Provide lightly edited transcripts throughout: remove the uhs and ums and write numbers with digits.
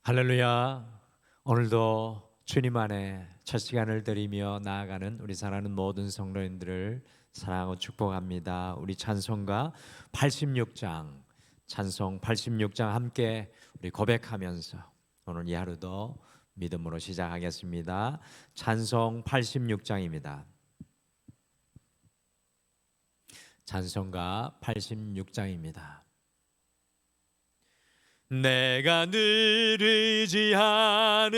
할렐루야. 오늘도 주님 안에 첫 시간을 드리며 나아가는 우리 사랑하는 모든 성도님들을 사랑하고 축복합니다. 우리 찬송가 86장, 찬송 86장 함께 우리 고백하면서 오늘 이 하루도 믿음으로 시작하겠습니다. 찬송 86장입니다. 찬송가 86장입니다. 내가 늘 의지하는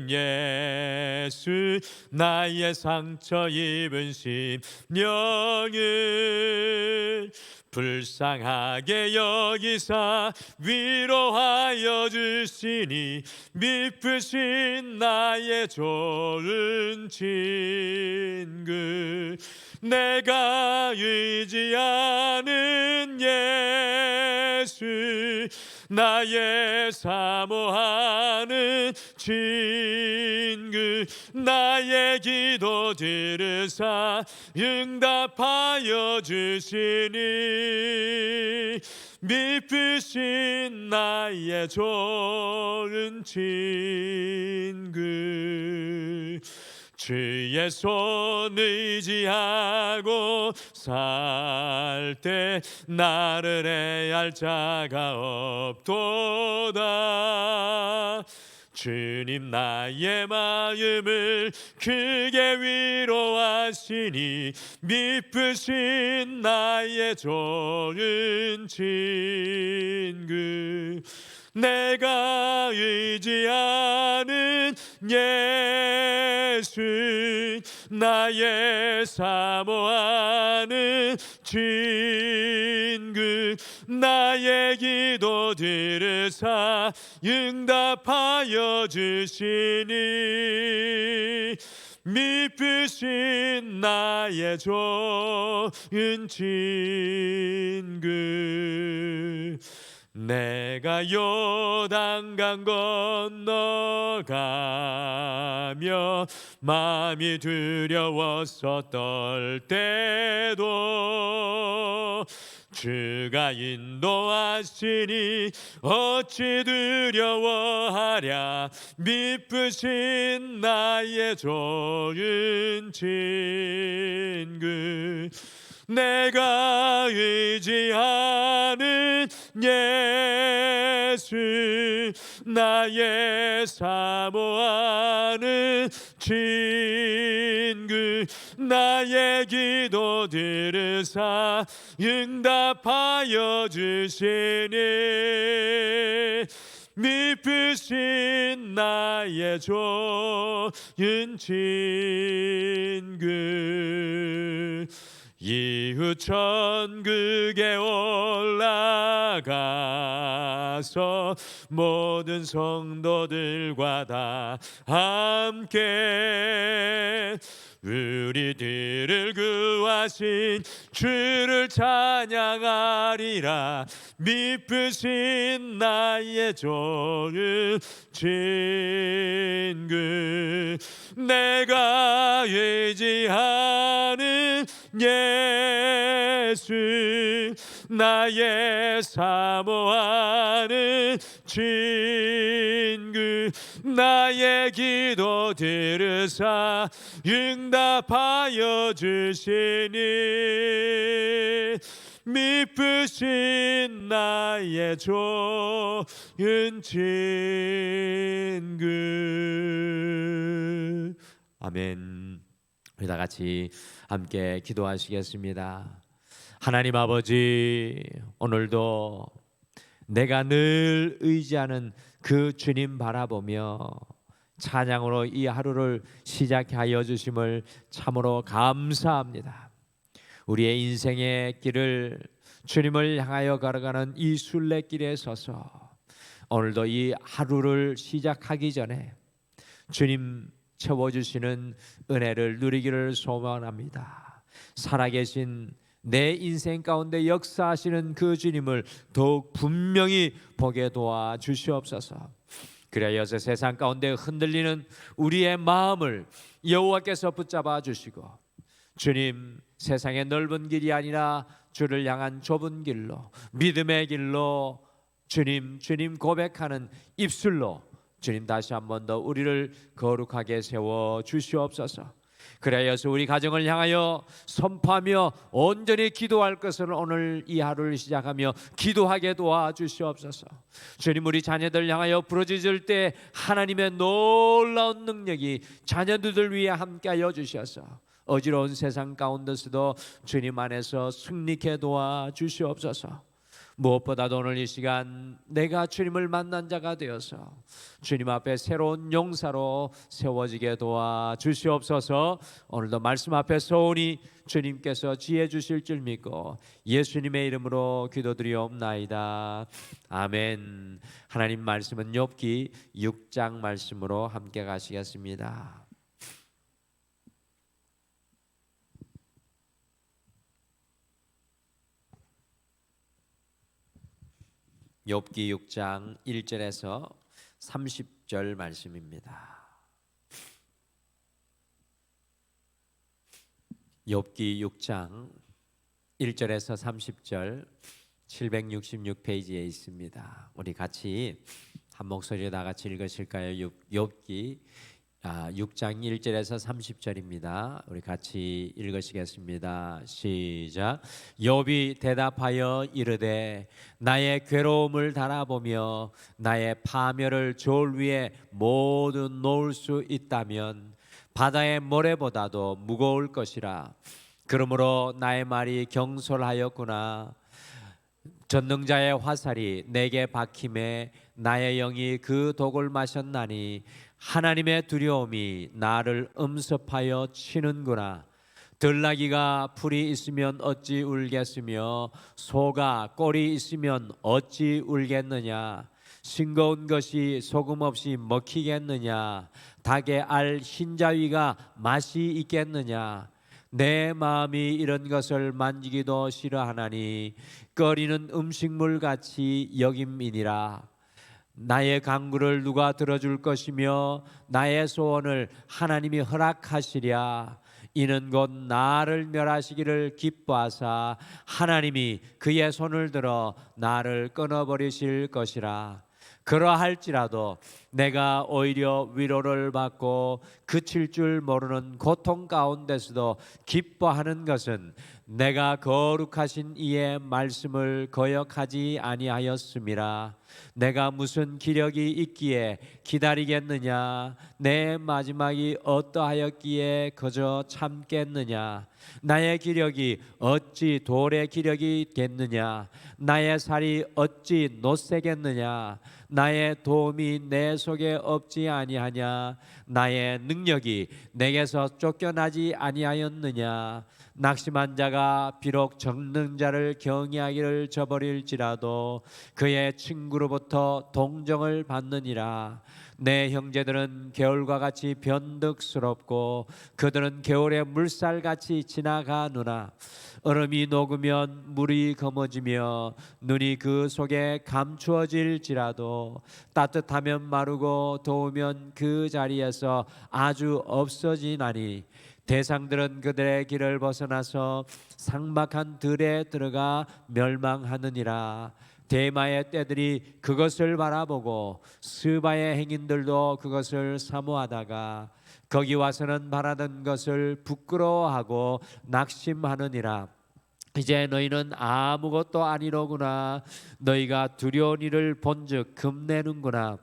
예수, 나의 상처 입은 심령을 불쌍하게 여기사 위로하여 주시니 미쁘신 나의 좋은 친구. 내가 의지하는 예수, 나의 사모하는 친구. 나의 기도 들으사 응답하여 주시니 미쁘신 나의 좋은 친구. 주의 손 의지하고 살 때 나를 해할 자가 없도다. 주님 나의 마음을 크게 위로하시니 미쁘신 나의 좋은 친구. 내가 의지하는 예수, 나의 사모하는 친구. 나의 기도 들으사 응답하여 주시니 미쁘신 나의 좋은 친구. 내가 요단강 건너가며 마음이 두려워서 떨 때도 주가 인도하시니 어찌 두려워하랴. 미쁘신 나의 좋은 친구. 내가 의지하는 예수, 나의 사모하는 친구. 나의 기도 들으사 응답하여 주시니 미쁘신 나의 좋은 친구. 이후 천국에 올라가서 모든 성도들과 다 함께 우리들을 구하신 주를 찬양하리라. 미쁘신 나의 좋은 친구. 내가 의지하는 예수, 나의 사모하는 친구. 나의 기도 들으사 응답하여 주시니 미쁘신 나의 좋은 친구. 아멘. 우리 다 같이 함께 기도하시겠습니다. 하나님 아버지, 오늘도 내가 늘 의지하는 그 주님 바라보며 찬양으로 이 하루를 시작하여 주심을 참으로 감사합니다. 우리의 인생의 길을 주님을 향하여 걸어가는 이 순례길에 서서 오늘도 이 하루를 시작하기 전에 주님 채워주시는 은혜를 누리기를 소원합니다. 살아계신 내 인생 가운데 역사하시는 그 주님을 더욱 분명히 보게 도와주시옵소서. 그래야 세상 가운데 흔들리는 우리의 마음을 여호와께서 붙잡아 주시고, 주님, 세상의 넓은 길이 아니라 주를 향한 좁은 길로, 믿음의 길로 주님 고백하는 입술로 주님 다시 한 번 더 우리를 거룩하게 세워 주시옵소서. 그래야서 우리 가정을 향하여 선포하며 온전히 기도할 것을 오늘 이 하루를 시작하며 기도하게 도와주시옵소서. 주님, 우리 자녀들 향하여 부르짖을 때 하나님의 놀라운 능력이 자녀들 위해 함께하여 주셔서 어지러운 세상 가운데서도 주님 안에서 승리케 도와주시옵소서. 무엇보다도 오늘 이 시간 내가 주님을 만난 자가 되어서 주님 앞에 새로운 용사로 세워지게 도와주시옵소서. 오늘도 말씀 앞에 서오니 주님께서 지혜 주실 줄 믿고 예수님의 이름으로 기도드리옵나이다. 아멘. 하나님 말씀은 욥기 6장 말씀으로 함께 가시겠습니다. 욥기 6장 1절에서 30절 말씀입니다. 욥기 6장 1절에서 30절 766페이지에 있습니다. 우리 같이 한 목소리로 다 같이 읽으실까요? 욥기 6장 1절에서 30절입니다. 우리 같이 읽으시겠습니다. 시작. 욥이 대답하여 이르되 나의 괴로움을 달아보며 나의 파멸을 저울 위에 모두 놓을 수 있다면 바다의 모래보다도 무거울 것이라. 그러므로 나의 말이 경솔하였구나. 전능자의 화살이 내게 박힘에 나의 영이 그 독을 마셨나니 하나님의 두려움이 나를 음습하여 치는구나. 들나귀가 풀이 있으면 어찌 울겠으며 소가 꼴이 있으면 어찌 울겠느냐. 싱거운 것이 소금 없이 먹히겠느냐. 닭의 알 흰자위가 맛이 있겠느냐. 내 마음이 이런 것을 만지기도 싫어하나니 꺼리는 음식물 같이 여김이니라. 나의 간구를 누가 들어줄 것이며 나의 소원을 하나님이 허락하시랴. 이는 곧 나를 멸하시기를 기뻐하사 하나님이 그의 손을 들어 나를 끊어버리실 것이라. 그러할지라도 내가 오히려 위로를 받고 그칠 줄 모르는 고통 가운데서도 기뻐하는 것은 내가 거룩하신 이의 말씀을 거역하지 아니하였음이라. 내가 무슨 기력이 있기에 기다리겠느냐. 내 마지막이 어떠하였기에 그저 참겠느냐. 나의 기력이 어찌 돌의 기력이 겠느냐. 나의 살이 어찌 노쇠겠느냐. 나의 도움이 내 속에 없지 아니하냐. 나의 능력이 내게서 쫓겨나지 아니하였느냐. 낙심한 자가 비록 전능자를 경외하기를 저버릴지라도 그의 친구로부터 동정을 받느니라. 내 형제들은 겨울과 같이 변덕스럽고 그들은 겨울의 물살같이 지나가느나. 얼음이 녹으면 물이 검어지며 눈이 그 속에 감추어질지라도 따뜻하면 마르고 더우면 그 자리에서 아주 없어지나니. 대상들은 그들의 길을 벗어나서 삭막한 들에 들어가 멸망하느니라. 대마의 떼들이 그것을 바라보고 스바의 행인들도 그것을 사모하다가 거기 와서는 바라던 것을 부끄러워하고 낙심하느니라. 이제 너희는 아무것도 아니로구나. 너희가 두려운 일을 본즉 금내는구나.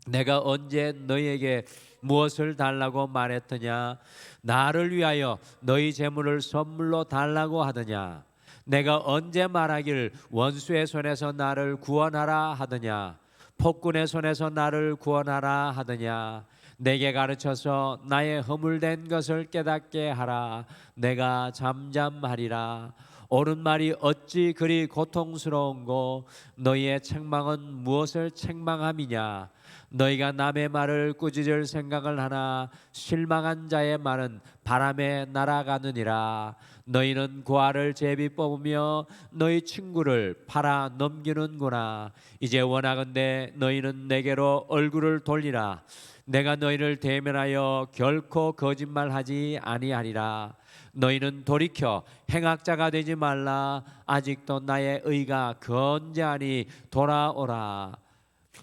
내가 언제 너희에게 무엇을 달라고 말했더냐. 나를 위하여 너희 재물을 선물로 달라고 하더냐. 내가 언제 말하길 원수의 손에서 나를 구원하라 하더냐. 폭군의 손에서 나를 구원하라 하더냐. 내게 가르쳐서 나의 허물된 것을 깨닫게 하라. 내가 잠잠하리라. 옳은 말이 어찌 그리 고통스러운고 너희의 책망은 무엇을 책망함이냐. 너희가 남의 말을 꾸짖을 생각을 하나 실망한 자의 말은 바람에 날아가느니라. 너희는 고아를 제비 뽑으며 너희 친구를 팔아 넘기는구나. 이제 원하건대 너희는 내게로 얼굴을 돌리라. 내가 너희를 대면하여 결코 거짓말하지 아니하리라. 너희는 돌이켜 행악자가 되지 말라. 아직도 나의 의가 건재하니 돌아오라.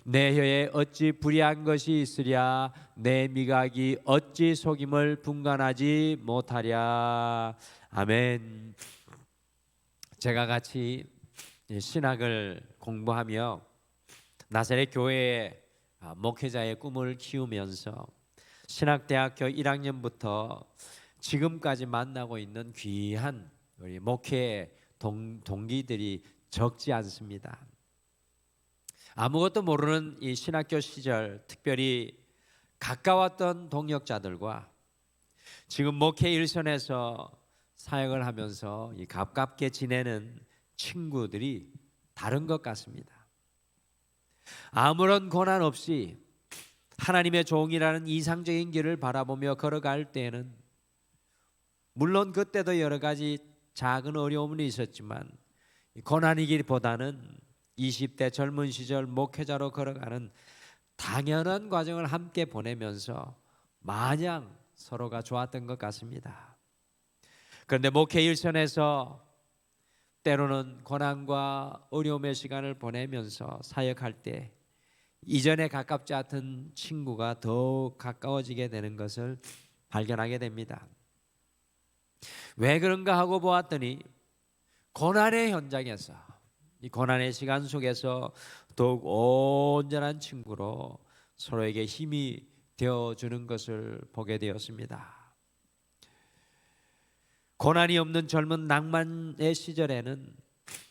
내 혀에 어찌 불의한 것이 있으랴. 내 미각이 어찌 속임을 분간하지 못하랴. 아멘. 제가 같이 신학을 공부하며 나사렛 교회의 목회자의 꿈을 키우면서 신학대학교 1학년부터 지금까지 만나고 있는 귀한 우리 목회 동기들이 적지 않습니다. 아무것도 모르는 이 신학교 시절, 특별히 가까웠던 동역자들과 지금 목회 일선에서 사역을 하면서 이 가깝게 지내는 친구들이 다른 것 같습니다. 아무런 고난 없이 하나님의 종이라는 이상적인 길을 바라보며 걸어갈 때에는 물론 그때도 여러 가지 작은 어려움은 있었지만 고난이기보다는 20대 젊은 시절 목회자로 걸어가는 당연한 과정을 함께 보내면서 마냥 서로가 좋았던 것 같습니다. 그런데 목회 일선에서 때로는 고난과 어려움의 시간을 보내면서 사역할 때 이전에 가깝지 않던 친구가 더욱 가까워지게 되는 것을 발견하게 됩니다. 왜 그런가 하고 보았더니 고난의 현장에서, 이 고난의 시간 속에서 더욱 온전한 친구로 서로에게 힘이 되어주는 것을 보게 되었습니다. 고난이 없는 젊은 낭만의 시절에는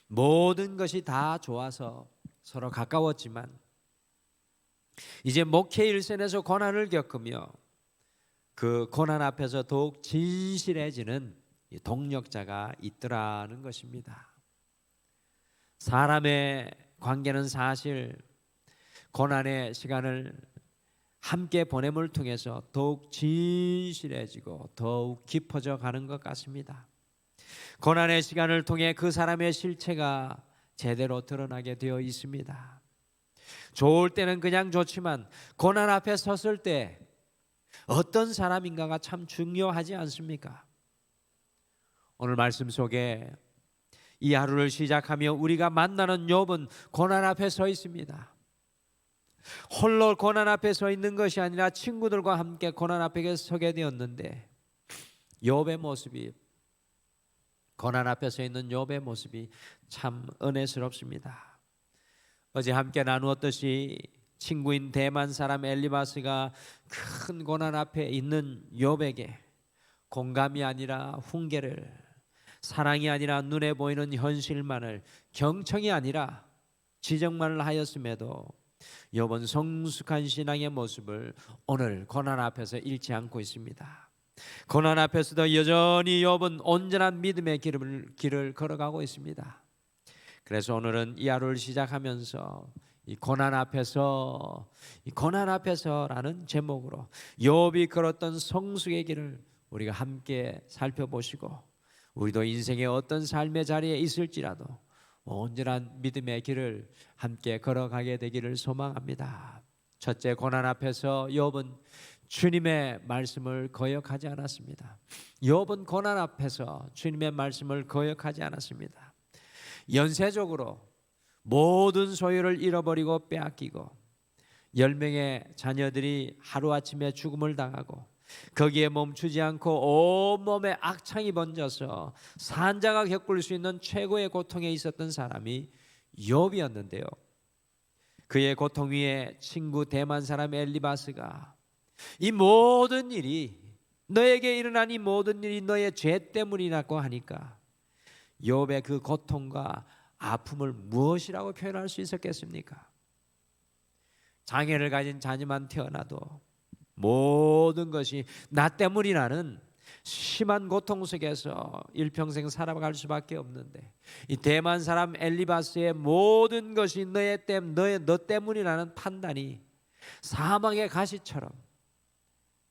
모든 것이 다 좋아서 서로 가까웠지만 이제 목회 일선에서 고난을 겪으며 그 고난 앞에서 더욱 진실해지는 동력자가 있더라는 것입니다. 사람의 관계는 사실 고난의 시간을 함께 보냄을 통해서 더욱 진실해지고 더욱 깊어져 가는 것 같습니다. 고난의 시간을 통해 그 사람의 실체가 제대로 드러나게 되어 있습니다. 좋을 때는 그냥 좋지만 고난 앞에 섰을 때 어떤 사람인가가 참 중요하지 않습니까? 오늘 말씀 속에 이 하루를 시작하며 우리가 만나는 욥은 고난 앞에 서 있습니다. 홀로 고난 앞에 서 있는 것이 아니라 친구들과 함께 고난 앞에 서게 되었는데 욥의 모습이, 고난 앞에 서 있는 욥의 모습이 참 은혜스럽습니다. 어제 함께 나누었듯이 친구인 대만 사람 엘리바스가 큰 고난 앞에 있는 욥에게 공감이 아니라 훈계를, 사랑이 아니라 눈에 보이는 현실만을, 경청이 아니라 지적만을 하였음에도 욥은 성숙한 신앙의 모습을 오늘 고난 앞에서 잃지 않고 있습니다. 고난 앞에서도 여전히 욥은 온전한 믿음의 길을 걸어가고 있습니다. 그래서 오늘은 이 하루를 시작하면서 이 고난 앞에서라는 제목으로 욥이 걸었던 성숙의 길을 우리가 함께 살펴보시고 우리도 인생의 어떤 삶의 자리에 있을지라도 온전한 믿음의 길을 함께 걸어가게 되기를 소망합니다. 첫째, 고난 앞에서 욥은 주님의 말씀을 거역하지 않았습니다. 욥은 고난 앞에서 주님의 말씀을 거역하지 않았습니다. 연쇄적으로 모든 소유를 잃어버리고 빼앗기고 10명의 자녀들이 하루아침에 죽음을 당하고 거기에 멈추지 않고 온몸에 악창이 번져서 산자가 겪을 수 있는 최고의 고통에 있었던 사람이 욥이었는데요. 그의 고통 위에 친구 대만 사람 엘리바스가 이 모든 일이, 너에게 일어난 이 모든 일이 너의 죄 때문이라고 하니까 욥의 그 고통과 아픔을 무엇이라고 표현할 수 있었겠습니까? 장애를 가진 자녀만 태어나도 모든 것이 나 때문이라는 심한 고통 속에서 일평생 살아갈 수밖에 없는데 이 대만 사람 엘리바스의 모든 것이 너 때문이라는 판단이 사망의 가시처럼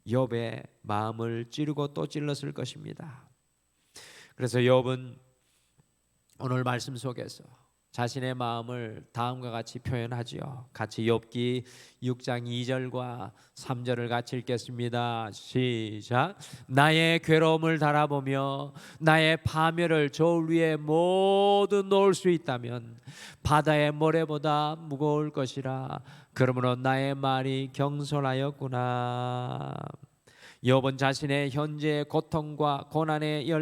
욥의 마음을 찌르고 또 찔렀을 것입니다. 그래서 욥은 오늘 말씀 속에서 자신의 마음을 다음과 같이 표현하지요. 같이 욥기 6장 2절과 3절을 같이 읽겠습니다. 시작. 나의 괴로움을 달아보며 나의 파멸을 저울 위에 모두 놓을 수 있다면 바다의 모래보다 무거울 것이라. 그러므로 나의 말이 경솔하였구나. 욥은 자신의 현재의 고통과 고난이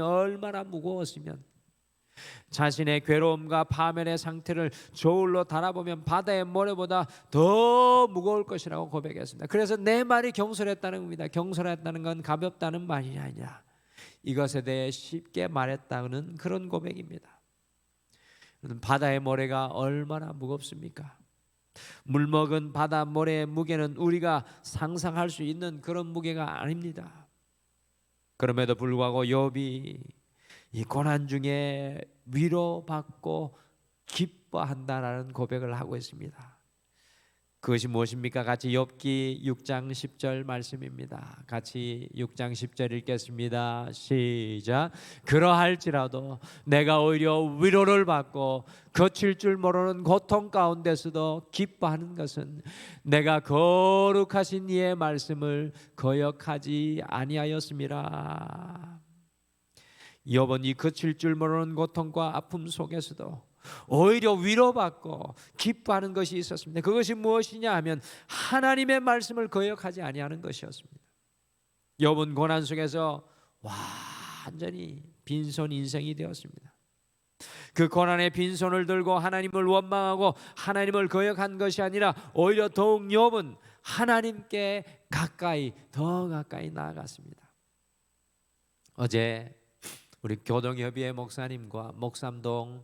얼마나 무거웠으면 자신의 괴로움과 파멸의 상태를 저울로 달아보면 바다의 모래보다 더 무거울 것이라고 고백했습니다. 그래서 내 말이 경솔했다는 겁니다. 경솔했다는 건 가볍다는 말이 아니라 이것에 대해 쉽게 말했다는 그런 고백입니다. 바다의 모래가 얼마나 무겁습니까? 물먹은 바다 모래의 무게는 우리가 상상할 수 있는 그런 무게가 아닙니다. 그럼에도 불구하고 욥이 이 고난 중에 위로받고 기뻐한다라는 고백을 하고 있습니다. 그것이 무엇입니까? 같이 욥기 6장 10절 말씀입니다. 같이 6장 10절 읽겠습니다. 시작. 그러할지라도 내가 오히려 위로를 받고 거칠 줄 모르는 고통 가운데서도 기뻐하는 것은 내가 거룩하신 이의 말씀을 거역하지 아니하였음이라. 욥은 이 거칠 줄 모르는 고통과 아픔 속에서도 오히려 위로받고 기뻐하는 것이 있었습니다. 그것이 무엇이냐 하면 하나님의 말씀을 거역하지 아니하는 것이었습니다. 욥은 고난 속에서 완전히 빈손 인생이 되었습니다. 그 고난의 빈손을 들고 하나님을 원망하고 하나님을 거역한 것이 아니라 오히려 더욱 욥은 하나님께 더 가까이 나아갔습니다. 어제 우리 교동협의회 목사님과 목삼동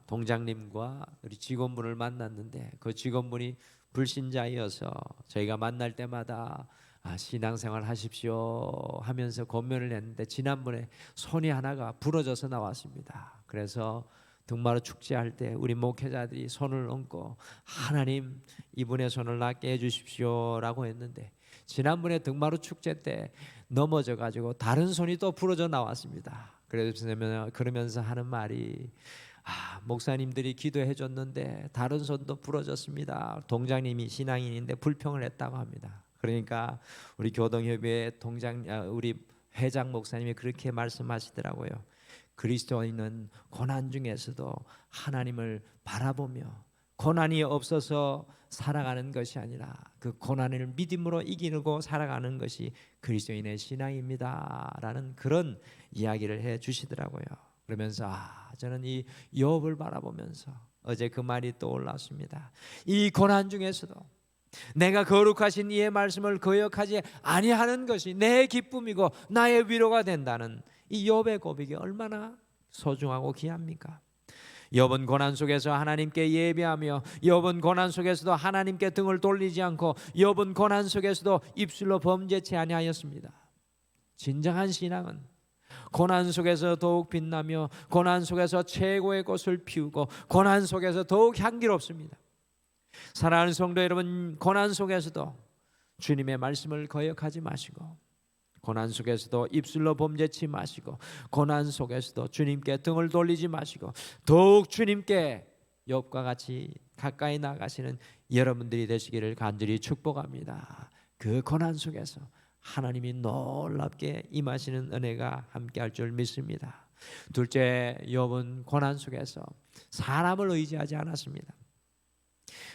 동장님과 우리 직원분을 만났는데 그 직원분이 불신자이어서 저희가 만날 때마다 신앙생활 하십시오 하면서 권면을 했는데 지난번에 손이 하나가 부러져서 나왔습니다. 그래서 등마루 축제할 때 우리 목회자들이 손을 얹고 하나님 이분의 손을 낫게 해주십시오라고 했는데 지난번에 등마루 축제 때 넘어져 가지고 다른 손이 또 부러져 나왔습니다. 그러면서 하는 말이 목사님들이 기도해 줬는데 다른 손도 부러졌습니다. 동장님이 신앙인인데 불평을 했다고 합니다. 그러니까 우리 교동협의회 우리 회장 목사님이 그렇게 말씀하시더라고요. 그리스도인은 고난 중에서도 하나님을 바라보며 고난이 없어서 살아가는 것이 아니라 그 고난을 믿음으로 이기고 살아가는 것이 그리스도인의 신앙입니다라는 그런 이야기를 해 주시더라고요. 그러면서 저는 이 욥을 바라보면서 어제 그 말이 떠올랐습니다. 이 고난 중에서도 내가 거룩하신 이의 말씀을 거역하지 아니하는 것이 내 기쁨이고 나의 위로가 된다는 이 욥의 고백이 얼마나 소중하고 귀합니까? 욥은 고난 속에서 하나님께 예배하며 욥은 고난 속에서도 하나님께 등을 돌리지 않고 욥은 고난 속에서도 입술로 범죄치 아니하였습니다. 진정한 신앙은 고난 속에서 더욱 빛나며 고난 속에서 최고의 꽃을 피우고 고난 속에서 더욱 향기롭습니다. 사랑하는 성도 여러분, 고난 속에서도 주님의 말씀을 거역하지 마시고 고난 속에서도 입술로 범죄치 마시고 고난 속에서도 주님께 등을 돌리지 마시고 더욱 주님께 욥과 같이 가까이 나가시는 여러분들이 되시기를 간절히 축복합니다. 그 고난 속에서 하나님이 놀랍게 임하시는 은혜가 함께할 줄 믿습니다. 둘째, 욥은 고난 속에서 사람을 의지하지 않았습니다.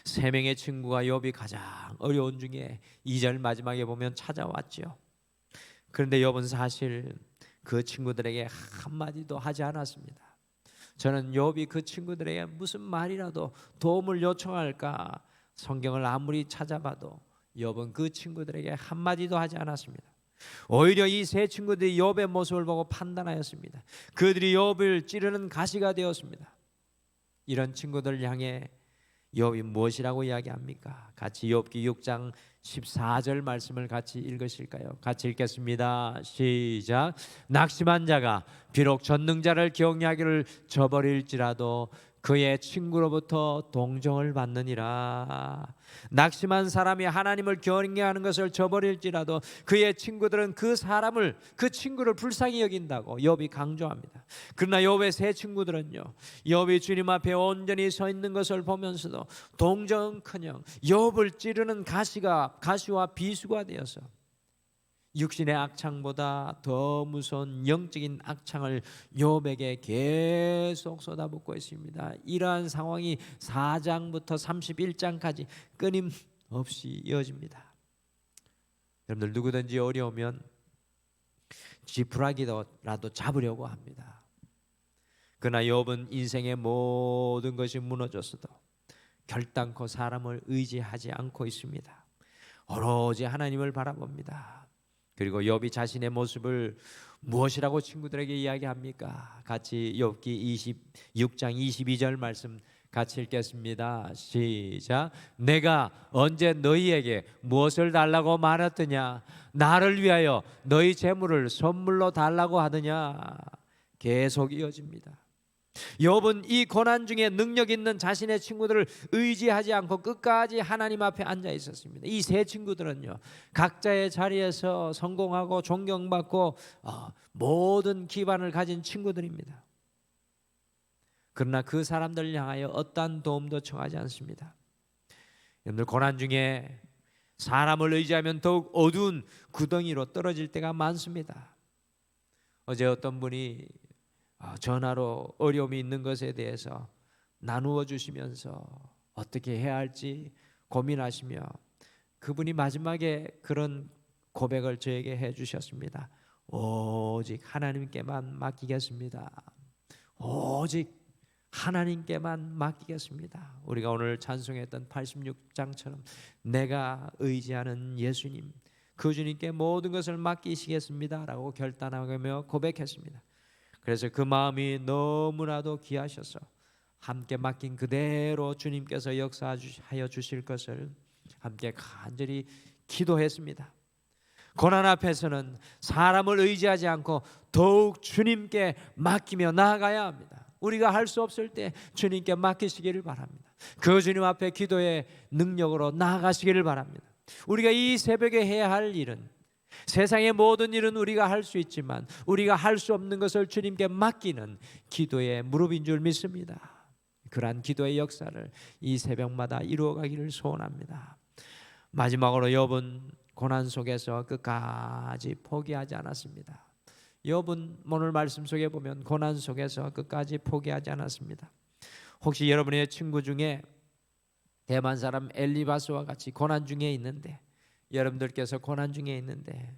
세 명의 친구가 욥이 가장 어려운 중에 2절 마지막에 보면 찾아왔죠. 그런데 욥은 사실 그 친구들에게 한마디도 하지 않았습니다. 저는 욥이 그 친구들에게 무슨 말이라도 도움을 요청할까 성경을 아무리 찾아봐도 욥은 그 친구들에게 한마디도 하지 않았습니다. 오히려 이 세 친구들이 욥의 모습을 보고 판단하였습니다. 그들이 욥을 찌르는 가시가 되었습니다. 이런 친구들 향해 욥이 무엇이라고 이야기합니까? 같이 욥기 6장 14절 말씀을 같이 읽으실까요? 같이 읽겠습니다. 시작. 낙심한 자가 비록 전능자를 경외하기를 저버릴지라도 그의 친구로부터 동정을 받느니라. 낙심한 사람이 하나님을 경외하는 것을 저버릴지라도 그의 친구들은 그 친구를 불쌍히 여긴다고 욥이 강조합니다. 그러나 욥의 세 친구들은요, 욥이 주님 앞에 온전히 서 있는 것을 보면서도 동정은커녕 욥을 찌르는 가시와 비수가 되어서 육신의 악창보다 더 무서운 영적인 악창을 욥에게 계속 쏟아붓고 있습니다. 이러한 상황이 4장부터 31장까지 끊임없이 이어집니다. 여러분들 누구든지 어려우면 지푸라기라도 잡으려고 합니다. 그러나 욥은 인생의 모든 것이 무너졌어도 결단코 사람을 의지하지 않고 있습니다. 오로지 하나님을 바라봅니다. 그리고 욥이 자신의 모습을 무엇이라고 친구들에게 이야기합니까? 같이 욥기 26장 22절 말씀 같이 읽겠습니다. 시작. 내가 언제 너희에게 무엇을 달라고 말했더냐? 나를 위하여 너희 재물을 선물로 달라고 하더냐? 계속 이어집니다. 욥은 이 고난 중에 능력 있는 자신의 친구들을 의지하지 않고 끝까지 하나님 앞에 앉아 있었습니다. 이 세 친구들은요, 각자의 자리에서 성공하고 존경받고 모든 기반을 가진 친구들입니다. 그러나 그 사람들을 향하여 어떠한 도움도 청하지 않습니다. 여러분들, 고난 중에 사람을 의지하면 더욱 어두운 구덩이로 떨어질 때가 많습니다. 어제 어떤 분이 전화로 어려움이 있는 것에 대해서 나누어 주시면서 어떻게 해야 할지 고민하시며 그분이 마지막에 그런 고백을 저에게 해 주셨습니다. 오직 하나님께만 맡기겠습니다. 오직 하나님께만 맡기겠습니다. 우리가 오늘 찬송했던 86장처럼 내가 의지하는 예수님, 그 주님께 모든 것을 맡기시겠습니다 라고 결단하며 고백했습니다. 그래서 그 마음이 너무나도 귀하셔서 함께 맡긴 그대로 주님께서 역사하여 주실 것을 함께 간절히 기도했습니다. 고난 앞에서는 사람을 의지하지 않고 더욱 주님께 맡기며 나아가야 합니다. 우리가 할 수 없을 때 주님께 맡기시기를 바랍니다. 그 주님 앞에 기도의 능력으로 나아가시기를 바랍니다. 우리가 이 새벽에 해야 할 일은, 세상의 모든 일은 우리가 할 수 있지만 우리가 할 수 없는 것을 주님께 맡기는 기도의 무릎인 줄 믿습니다. 그러한 기도의 역사를 이 새벽마다 이루어가기를 소원합니다. 마지막으로 욥은 고난 속에서 끝까지 포기하지 않았습니다. 욥은 오늘 말씀 속에 보면 고난 속에서 끝까지 포기하지 않았습니다. 혹시 여러분의 친구 중에 대만 사람 엘리바스와 같이 고난 중에 있는데, 여러분들께서 고난 중에 있는데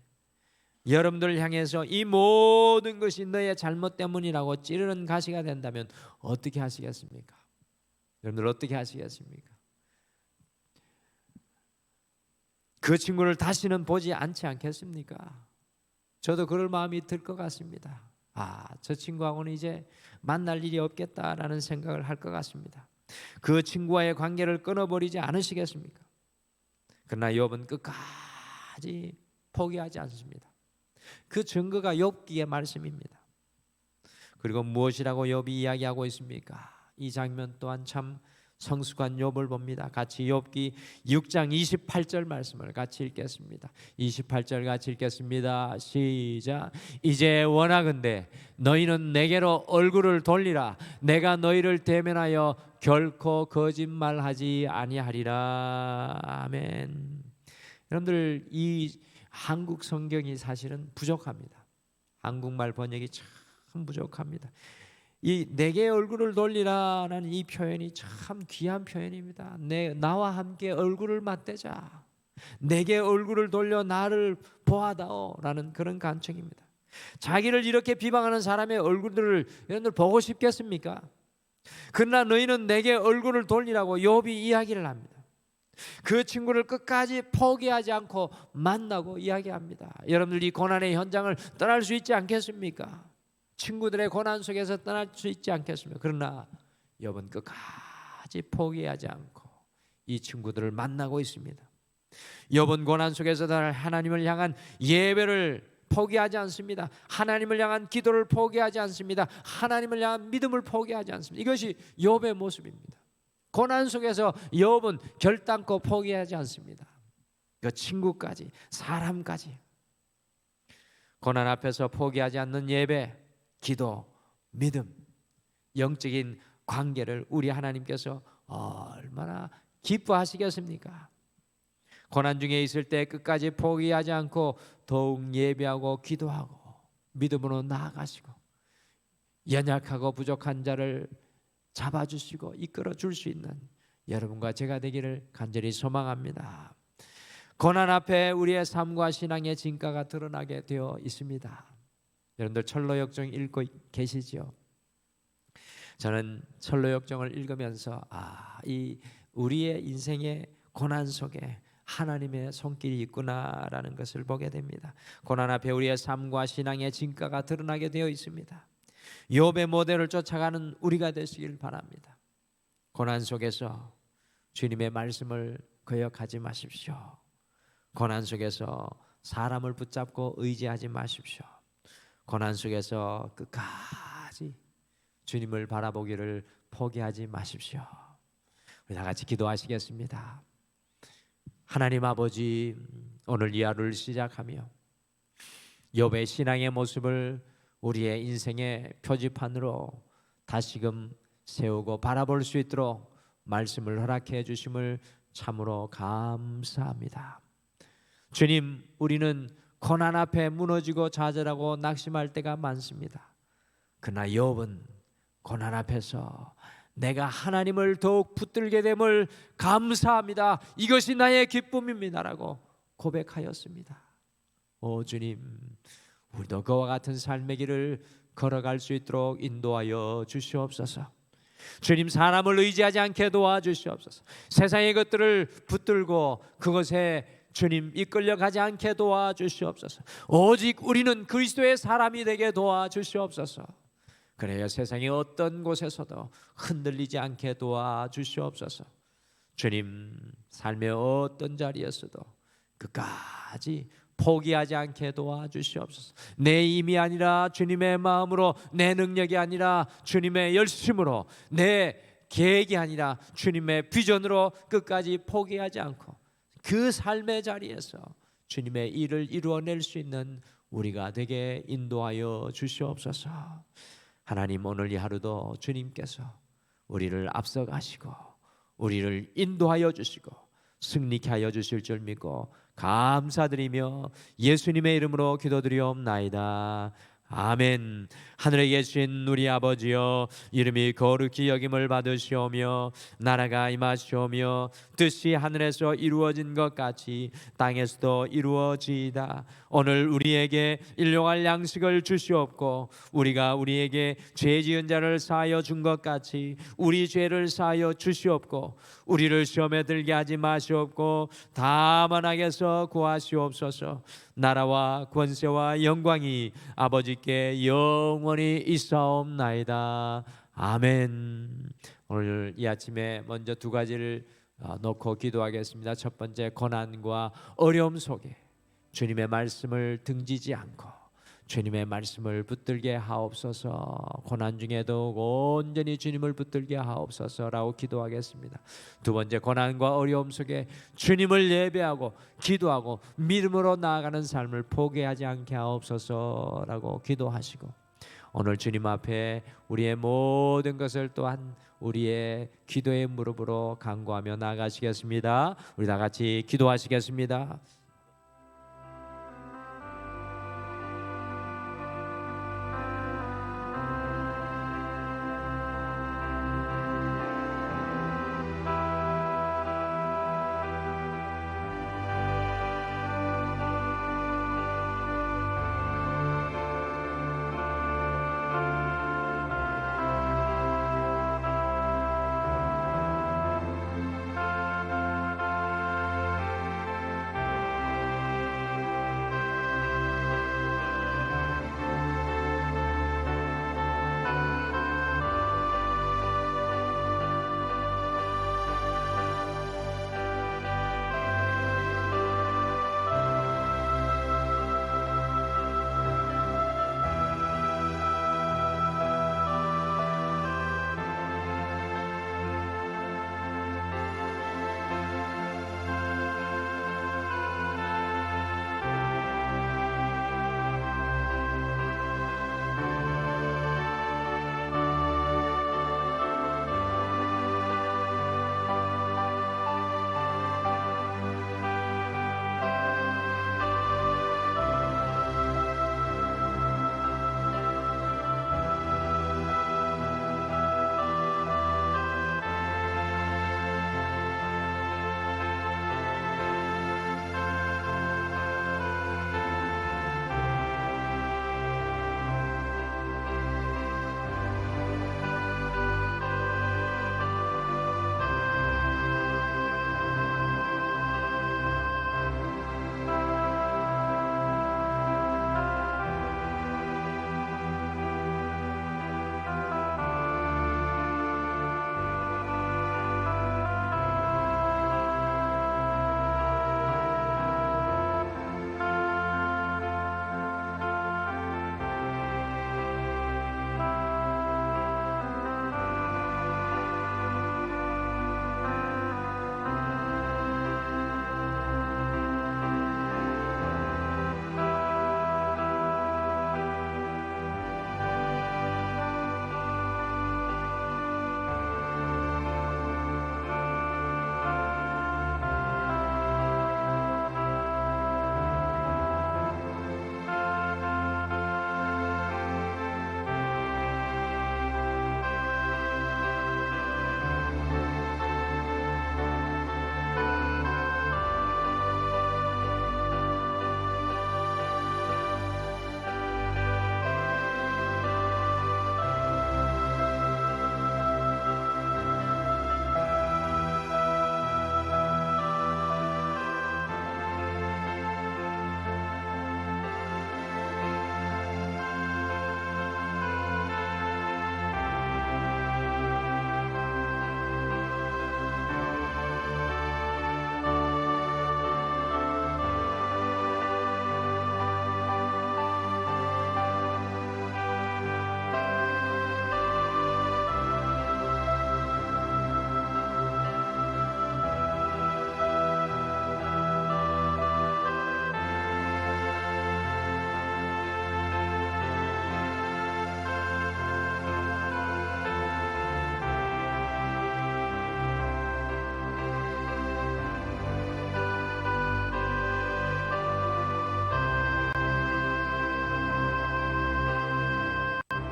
여러분들을 향해서 이 모든 것이 너의 잘못 때문이라고 찌르는 가시가 된다면 어떻게 하시겠습니까? 여러분들 어떻게 하시겠습니까? 그 친구를 다시는 보지 않지 않겠습니까? 저도 그럴 마음이 들 것 같습니다. 저 친구하고는 이제 만날 일이 없겠다라는 생각을 할 것 같습니다. 그 친구와의 관계를 끊어버리지 않으시겠습니까? 그러나 욥은 끝까지 포기하지 않습니다. 그 증거가 욥기의 말씀입니다. 그리고 무엇이라고 욥이 이야기하고 있습니까? 이 장면 또한 참 성숙한 욥을 봅니다. 같이 욥기 6장 28절 말씀을 같이 읽겠습니다. 28절 같이 읽겠습니다. 시작. 이제 원하건대 너희는 내게로 얼굴을 돌리라. 내가 너희를 대면하여 결코 거짓말하지 아니하리라. 아멘. 여러분들, 이 한국 성경이 사실은 부족합니다. 한국말 번역이 참 부족합니다. 이 내게 얼굴을 돌리라라는 이 표현이 참 귀한 표현입니다. 나와 함께 얼굴을 맞대자. 내게 얼굴을 돌려 나를 보아다오라는 그런 간청입니다. 자기를 이렇게 비방하는 사람의 얼굴들을 여러분들 보고 싶겠습니까? 그러나 너희는 내게 얼굴을 돌리라고 욥이 이야기를 합니다. 그 친구를 끝까지 포기하지 않고 만나고 이야기합니다. 여러분들 이 고난의 현장을 떠날 수 있지 않겠습니까? 친구들의 고난 속에서 떠날 수 있지 않겠습니까? 그러나 욥은 끝까지 포기하지 않고 이 친구들을 만나고 있습니다. 욥은 고난 속에서 하나님을 향한 예배를 포기하지 않습니다. 하나님을 향한 기도를 포기하지 않습니다. 하나님을 향한 믿음을 포기하지 않습니다. 이것이 욥의 모습입니다. 고난 속에서 욥은 결단코 포기하지 않습니다. 그 친구까지, 사람까지. 고난 앞에서 포기하지 않는 예배, 기도, 믿음, 영적인 관계를 우리 하나님께서 얼마나 기뻐하시겠습니까? 고난 중에 있을 때 끝까지 포기하지 않고 더욱 예배하고 기도하고 믿음으로 나아가시고 연약하고 부족한 자를 잡아주시고 이끌어 줄 수 있는 여러분과 제가 되기를 간절히 소망합니다. 고난 앞에 우리의 삶과 신앙의 진가가 드러나게 되어 있습니다. 여러분들 철로역정 읽고 계시죠? 저는 철로역정을 읽으면서 이 우리의 인생의 고난 속에 하나님의 손길이 있구나라는 것을 보게 됩니다. 고난 앞에 우리의 삶과 신앙의 진가가 드러나게 되어 있습니다. 욥의 모델을 쫓아가는 우리가 되시길 바랍니다. 고난 속에서 주님의 말씀을 거역하지 마십시오. 고난 속에서 사람을 붙잡고 의지하지 마십시오. 고난 속에서 끝까지 주님을 바라보기를 포기하지 마십시오. 우리 다 같이 기도하시겠습니다. 하나님 아버지, 오늘 이 하루를 시작하며 욥의 신앙의 모습을 우리의 인생의 표지판으로 다시금 세우고 바라볼 수 있도록 말씀을 허락해 주심을 참으로 감사합니다. 주님, 우리는 고난 앞에 무너지고 좌절하고 낙심할 때가 많습니다. 그러나 욥은 고난 앞에서 내가 하나님을 더욱 붙들게 됨을 감사합니다. 이것이 나의 기쁨입니다라고 고백하였습니다. 오 주님, 우리도 그와 같은 삶의 길을 걸어갈 수 있도록 인도하여 주시옵소서. 주님, 사람을 의지하지 않게 도와주시옵소서. 세상의 것들을 붙들고 그것에 주님 이끌려가지 않게 도와주시옵소서. 오직 우리는 그리스도의 사람이 되게 도와주시옵소서. 그래야 세상의 어떤 곳에서도 흔들리지 않게 도와주시옵소서. 주님, 삶의 어떤 자리에서도 끝까지 포기하지 않게 도와주시옵소서. 내 힘이 아니라 주님의 마음으로, 내 능력이 아니라 주님의 열심으로, 내 계획이 아니라 주님의 비전으로 끝까지 포기하지 않고 그 삶의 자리에서 주님의 일을 이루어낼 수 있는 우리가 되게 인도하여 주시옵소서. 하나님, 오늘 이 하루도 주님께서 우리를 앞서가시고 우리를 인도하여 주시고 승리케 하여 주실 줄 믿고 감사드리며 예수님의 이름으로 기도드리옵나이다. 아멘. 하늘에 계신 우리 아버지여, 이름이 거룩히 여김을 받으시오며 나라가 임하시오며 뜻이 하늘에서 이루어진 것 같이 땅에서도 이루어지이다. 오늘 우리에게 일용할 양식을 주시옵고 우리가 우리에게 죄 지은 자를 사하여 준 것 같이 우리 죄를 사하여 주시옵고 우리를 시험에 들게 하지 마시옵고 다만 악에서 구하시옵소서. 나라와 권세와 영광이 아버지께 영원히 있사옵나이다. 아멘. 오늘 이 아침에 먼저 두 가지를 놓고 기도하겠습니다. 첫 번째, 고난과 어려움 속에 주님의 말씀을 등지지 않고 주님의 말씀을 붙들게 하옵소서. 고난 중에도 온전히 주님을 붙들게 하옵소서라고 기도하겠습니다. 두 번째, 고난과 어려움 속에 주님을 예배하고 기도하고 믿음으로 나아가는 삶을 포기하지 않게 하옵소서라고 기도하시고 오늘 주님 앞에 우리의 모든 것을 또한 우리의 기도의 무릎으로 간구하며 나아가시겠습니다. 우리 다 같이 기도하시겠습니다.